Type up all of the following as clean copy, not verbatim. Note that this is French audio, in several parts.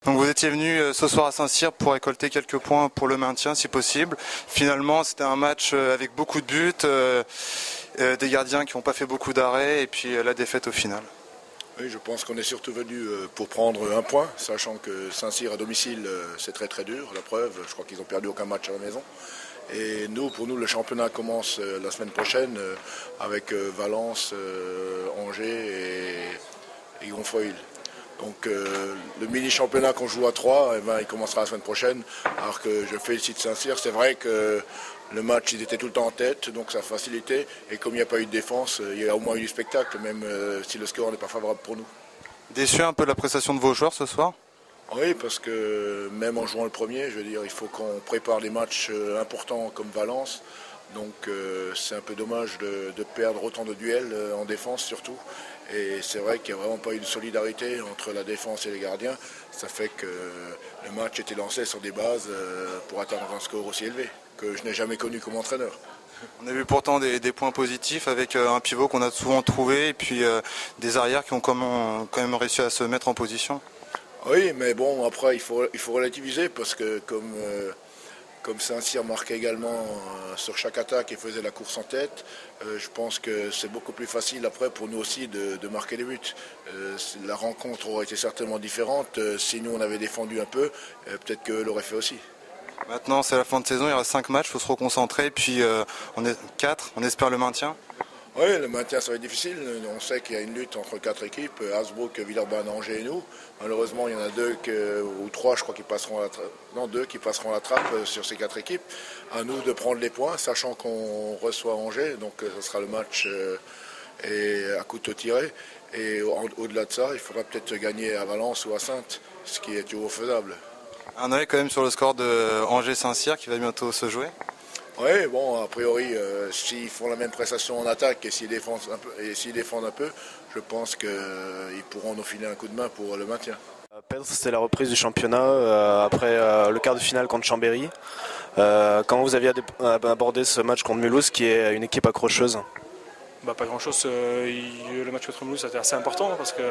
Donc vous étiez venu ce soir à Saint-Cyr pour récolter quelques points pour le maintien si possible. Finalement c'était un match avec beaucoup de buts, des gardiens qui n'ont pas fait beaucoup d'arrêts et puis la défaite au final. Oui, je pense qu'on est surtout venu pour prendre un point, sachant que Saint-Cyr à domicile c'est très très dur. La preuve, je crois qu'ils n'ont perdu aucun match à la maison. Et pour nous, le championnat commence la semaine prochaine avec Valence, Angers et Gonfoyle. Donc le mini-championnat qu'on joue à 3, il commencera la semaine prochaine. Alors que je félicite Saint-Cyr, c'est vrai que le match, ils étaient tout le temps en tête, donc ça a facilité. Et comme il n'y a pas eu de défense, il y a au moins eu du spectacle, même si le score n'est pas favorable pour nous. Déçu un peu de la prestation de vos joueurs ce soir ? Oui, parce que même en jouant le premier, je veux dire, il faut qu'on prépare des matchs importants comme Valence. Donc c'est un peu dommage de perdre autant de duels en défense surtout. Et c'est vrai qu'il n'y a vraiment pas eu de solidarité entre la défense et les gardiens. Ça fait que le match était lancé sur des bases pour atteindre un score aussi élevé, que je n'ai jamais connu comme entraîneur. On a vu pourtant des points positifs avec un pivot qu'on a souvent trouvé et puis des arrières qui ont quand même réussi à se mettre en position. Oui, mais bon, après il faut relativiser parce que comme Saint-Cyr marquait également sur chaque attaque et faisait la course en tête, je pense que c'est beaucoup plus facile après pour nous aussi de marquer des buts. La rencontre aurait été certainement différente. Si nous on avait défendu un peu, peut-être qu'eux l'auraient fait aussi. Maintenant c'est la fin de saison, il reste 5 matchs, il faut se reconcentrer, puis on est 4, on espère le maintien. Oui, le maintien ça va être difficile. On sait qu'il y a une lutte entre 4 équipes, Hasbrook, Villeurbanne, Angers et nous. Malheureusement, il y en a 2 ou 3, je crois, qui passeront qui passeront la trappe sur ces 4 équipes. À nous de prendre les points, sachant qu'on reçoit Angers, donc ce sera le match à couteau tiré. Et au-delà de ça, il faudra peut-être gagner à Valence ou à Saintes, ce qui est toujours faisable. Un œil quand même sur le score de Angers-Saint-Cyr qui va bientôt se jouer. Oui, bon, a priori, s'ils font la même prestation en attaque et s'ils défendent un peu, je pense qu'ils pourront nous filer un coup de main pour le maintien. Pedre, c'était la reprise du championnat après le quart de finale contre Chambéry. Comment vous aviez abordé ce match contre Mulhouse, qui est une équipe accrocheuse ? Pas grand-chose. Le match contre Mulhouse, c'était assez important parce que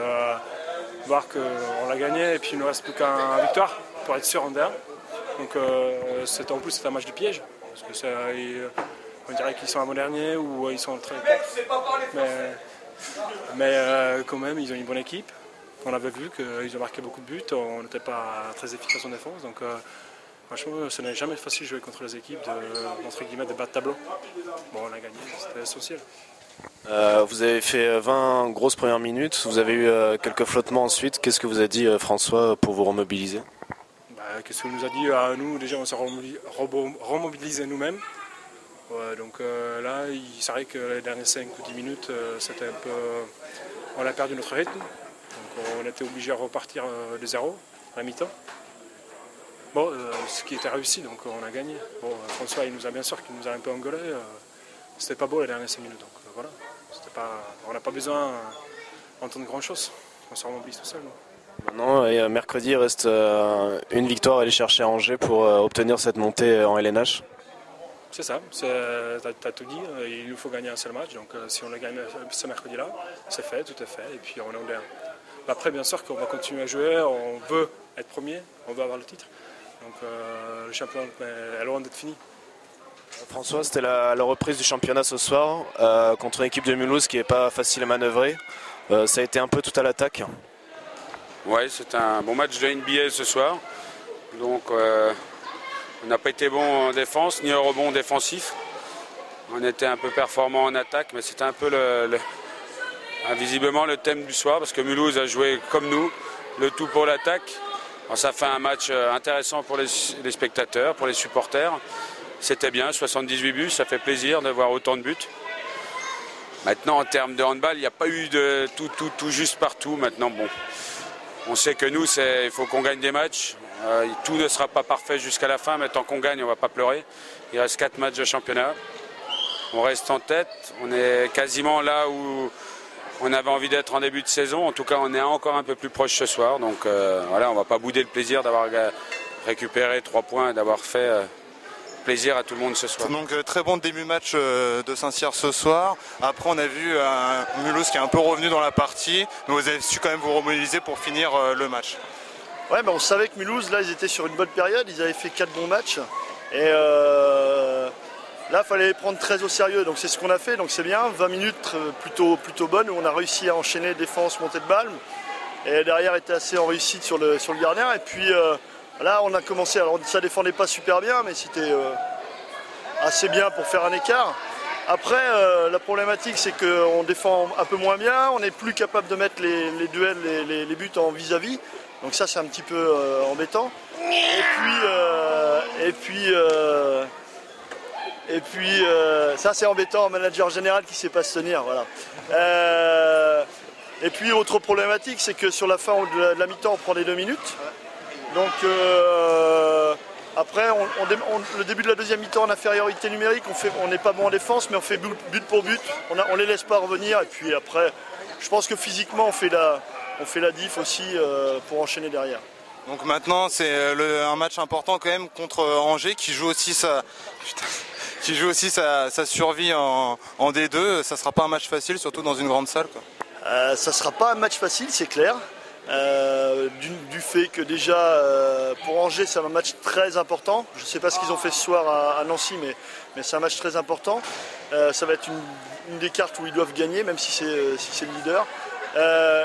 voir qu'on l'a gagné et puis il ne reste plus qu'une victoire pour être sûr en D1. Donc en plus, c'est un match de piège. Parce que on dirait qu'ils sont à mon dernier ou ils sont très. Mais quand même, ils ont une bonne équipe. On avait vu qu'ils ont marqué beaucoup de buts. On n'était pas très efficace en défense. Donc franchement, ce n'est jamais facile de jouer contre les équipes de bas de tableau. Bon, on a gagné, c'était essentiel. Vous avez fait 20 grosses premières minutes. Vous avez eu quelques flottements ensuite. Qu'est-ce que vous a dit François pour vous remobiliser ? Qu'est-ce qu'il nous a dit à nous? Déjà, on s'est remobilisé nous-mêmes. Ouais, donc là, c'est vrai que les dernières 5 ou 10 minutes, c'était un peu. On a perdu notre rythme. Donc on était obligé à repartir de zéro à la mi-temps. Bon, ce qui était réussi, donc on a gagné. Bon, François, il nous a bien sûr qu'il nous a un peu engueulé. C'était pas beau les dernières 5 minutes. Donc voilà. On n'a pas besoin d'entendre grand-chose. On se remobilise tout seul. Maintenant, et mercredi, il reste une victoire à aller chercher à Angers pour obtenir cette montée en LNH. C'est ça, tu as tout dit, il nous faut gagner un seul match, donc si on le gagne ce mercredi-là, c'est fait, tout est fait, et puis on est en D1. Après, bien sûr qu'on va continuer à jouer, on veut être premier, on veut avoir le titre, donc le championnat est loin d'être fini. François, c'était la reprise du championnat ce soir, contre une équipe de Mulhouse qui n'est pas facile à manœuvrer. Ça a été un peu tout à l'attaque. Ouais, c'était un bon match de NBA ce soir. Donc on n'a pas été bon en défense, ni au rebond défensif. On était un peu performant en attaque, mais c'était un peu visiblement le thème du soir, parce que Mulhouse a joué comme nous, le tout pour l'attaque. Alors, ça fait un match intéressant pour les spectateurs, pour les supporters. C'était bien, 78 buts, ça fait plaisir de voir autant de buts. Maintenant, en termes de handball, il n'y a pas eu de tout juste partout. Maintenant, bon. On sait que nous, il faut qu'on gagne des matchs. Tout ne sera pas parfait jusqu'à la fin, mais tant qu'on gagne, on ne va pas pleurer. Il reste 4 matchs de championnat. On reste en tête. On est quasiment là où on avait envie d'être en début de saison. En tout cas, on est encore un peu plus proche ce soir. Donc voilà, on ne va pas bouder le plaisir d'avoir récupéré 3 points et d'avoir fait plaisir à tout le monde ce soir. Donc très bon début de match de Saint-Cyr ce soir. Après on a vu Mulhouse qui est un peu revenu dans la partie, mais vous avez su quand même vous remobiliser pour finir le match. Ouais, on savait que Mulhouse, là, ils étaient sur une bonne période, ils avaient fait 4 bons matchs. Et là, il fallait les prendre très au sérieux, donc c'est ce qu'on a fait, donc c'est bien. 20 minutes plutôt bonnes, où on a réussi à enchaîner défense, montée de balle. Et derrière était assez en réussite sur le gardien. Et puis là, on a commencé, alors ça défendait pas super bien, mais c'était assez bien pour faire un écart. Après, la problématique, c'est qu'on défend un peu moins bien, on n'est plus capable de mettre les duels, les buts en vis-à-vis. Donc ça, c'est un petit peu embêtant. Et puis, ça, c'est embêtant, un manager général qui ne sait pas se tenir. Voilà. Et puis, autre problématique, c'est que sur la fin de la mi-temps, on prend les 2 minutes. Donc, après, le début de la deuxième mi-temps en infériorité numérique, on n'est pas bon en défense, mais on fait but pour but. On les laisse pas revenir. Et puis après, je pense que physiquement, on fait la diff aussi pour enchaîner derrière. Donc maintenant, c'est un match important quand même contre Angers qui joue aussi sa survie en D2. Ça sera pas un match facile, surtout dans une grande salle, quoi. Ça sera pas un match facile, c'est clair. Du fait que déjà pour Angers c'est un match très important. Je ne sais pas ce qu'ils ont fait ce soir à Nancy, mais c'est un match très important. Ça va être une des cartes où ils doivent gagner, même si c'est le leader.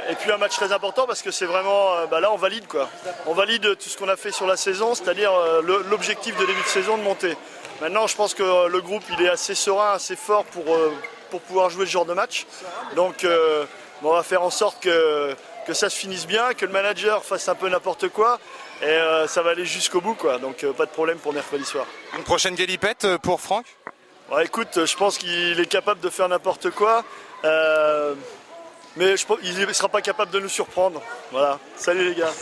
Et puis un match très important parce que c'est vraiment, là on valide quoi. On valide tout ce qu'on a fait sur la saison, c'est-à-dire l'objectif de début de saison de monter. Maintenant je pense que le groupe il est assez serein, assez fort pour pouvoir jouer ce genre de match. Donc on va faire en sorte que ça se finisse bien, que le manager fasse un peu n'importe quoi et ça va aller jusqu'au bout quoi. Donc pas de problème pour mercredi soir. Une prochaine galipette pour Franck? Ouais, écoute, je pense qu'il est capable de faire n'importe quoi. Mais il ne sera pas capable de nous surprendre. Voilà. Salut les gars.